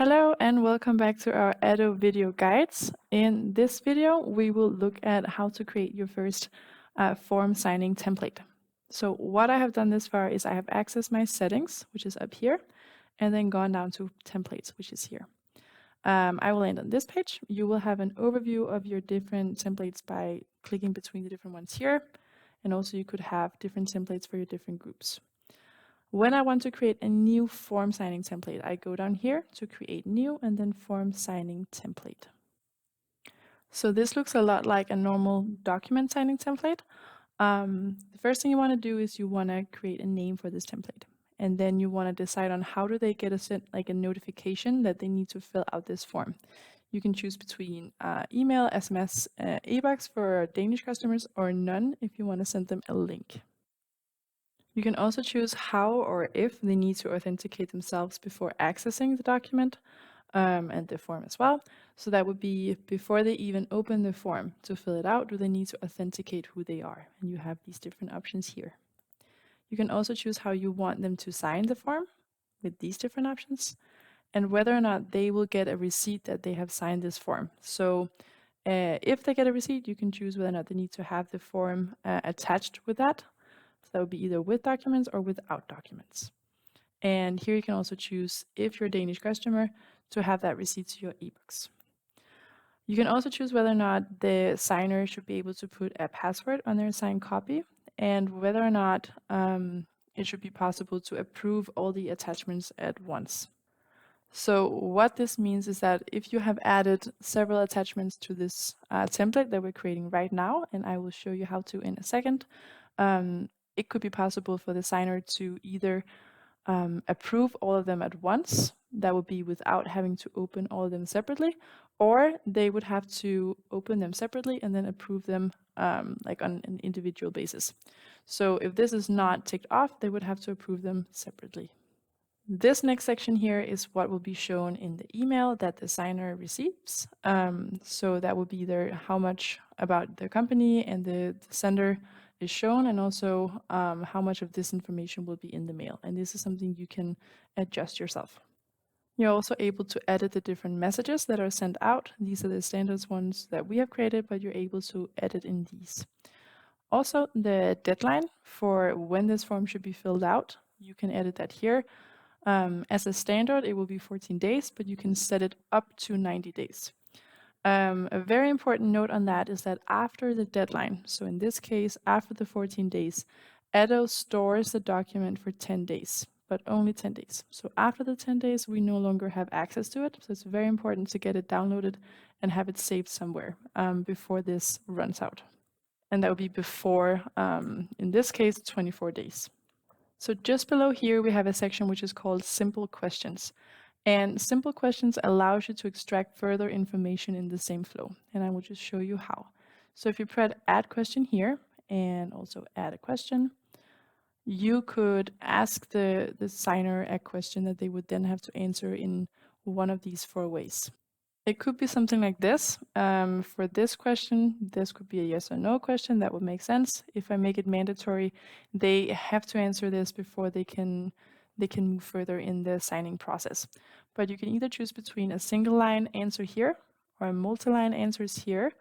Hello and welcome back to our Addo video guides. In this video, we will look at how to create your first form signing template. So what I have done this far is I have accessed my settings, which is up here, and then gone down to templates, which is here. I will end on this page. You will have an overview of your different templates by clicking between the different ones here. And also you could have different templates for your different groups. When I want to create a new form signing template, I go down here to create new and then form signing template. So this looks a lot like a normal document signing template. The first thing you want to do is you want to create a name for this template. And then you want to decide on how do they get a notification that they need to fill out this form. You can choose between email, SMS, e-box for Danish customers, or none if you want to send them a link. You can also choose how or if they need to authenticate themselves before accessing the document and the form as well. So that would be before they even open the form to fill it out, do they need to authenticate who they are? And you have these different options here. You can also choose how you want them to sign the form with these different options and whether or not they will get a receipt that they have signed this form. So if they get a receipt, you can choose whether or not they need to have the form attached with that. So that would be either with documents or without documents. And here you can also choose, if you're a Danish customer, to have that receipt to your ebooks. You can also choose whether or not the signer should be able to put a password on their signed copy and whether or not it should be possible to approve all the attachments at once. So what this means is that if you have added several attachments to this template that we're creating right now, and I will show you how to in a second, it could be possible for the signer to either approve all of them at once. That would be without having to open all of them separately, or they would have to open them separately and then approve them like on an individual basis. So if this is not ticked off, they would have to approve them separately. This next section here is what will be shown in the email that the signer receives. So that will be either how much about the company and the sender is shown, and also how much of this information will be in the mail. And this is something you can adjust yourself. You're also able to edit the different messages that are sent out. These are the standard ones that we have created, but you're able to edit in these. Also, the deadline for when this form should be filled out, you can edit that here. As a standard, it will be 14 days, but you can set it up to 90 days. A very important note on that is that after the deadline, so in this case, after the 14 days, Addo stores the document for 10 days, but only 10 days. So after the 10 days, we no longer have access to it. So it's very important to get it downloaded and have it saved somewhere before this runs out. And that would be before, in this case, 24 days. So just below here, we have a section which is called Simple Questions. And simple questions allows you to extract further information in the same flow. And I will just show you how. So if you press Add Question here and also add a question, you could ask the signer a question that they would then have to answer in one of these 4 ways. It could be something like this. For this question, this could be a yes or no question. That would make sense. If I make it mandatory, they have to answer this before they can move further in the signing process. But you can either choose between a single line answer here or a multi-line answers here.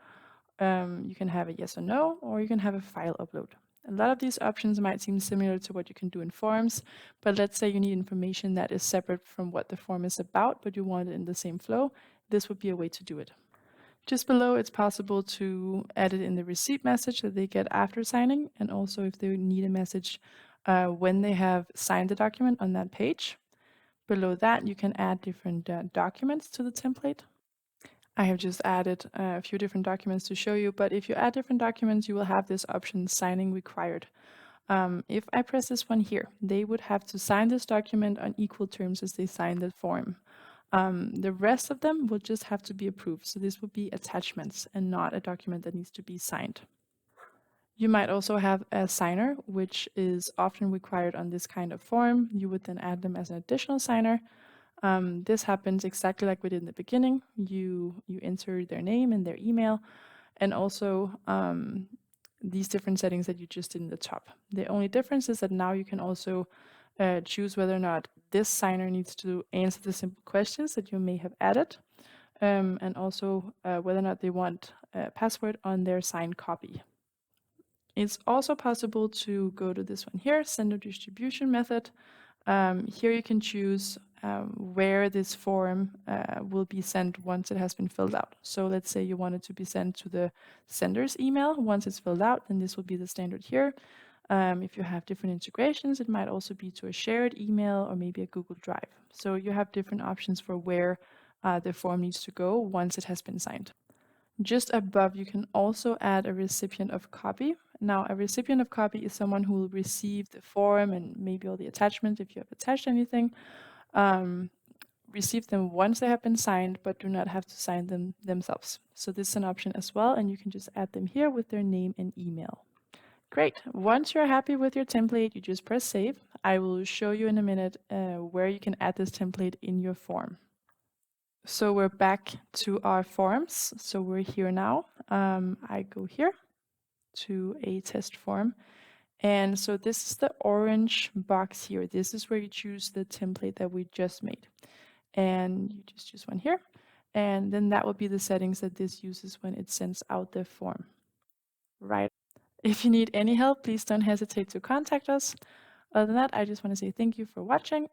You can have a yes or no, or you can have a file upload. A lot of these options might seem similar to what you can do in forms, but let's say you need information that is separate from what the form is about, but you want it in the same flow. This would be a way to do it. Just below, it's possible to edit in the receipt message that they get after signing, and also if they need a message when they have signed the document on that page. Below that, you can add different documents to the template. I have just added a few different documents to show you, but if you add different documents, you will have this option, signing required. If I press this one here, they would have to sign this document on equal terms as they signed the form. The rest of them will just have to be approved. So this would be attachments and not a document that needs to be signed. You might also have a signer, which is often required on this kind of form. You would then add them as an additional signer. This happens exactly like we did in the beginning. You enter their name and their email, and also these different settings that you just did in the top. The only difference is that now you can also choose whether or not this signer needs to answer the simple questions that you may have added, and also whether or not they want a password on their signed copy. It's also possible to go to this one here, sender distribution method. Here you can choose where this form will be sent once it has been filled out. So let's say you want it to be sent to the sender's email. Once it's filled out, then this will be the standard here. If you have different integrations, it might also be to a shared email or maybe a Google Drive. So you have different options for where the form needs to go once it has been signed. Just above, you can also add a recipient of copy. Now, a recipient of copy is someone who will receive the form and maybe all the attachments if you have attached anything. Receive them once they have been signed, but do not have to sign them themselves. So this is an option as well, and you can just add them here with their name and email. Great. Once you're happy with your template, you just press save. I will show you in a minute where you can add this template in your form. So we're back to our forms. So we're here now. I go here to a test form. And so this is the orange box here. This is where you choose the template that we just made. And you just choose one here. And then that will be the settings that this uses when it sends out the form. Right. If you need any help, please don't hesitate to contact us. Other than that, I just want to say thank you for watching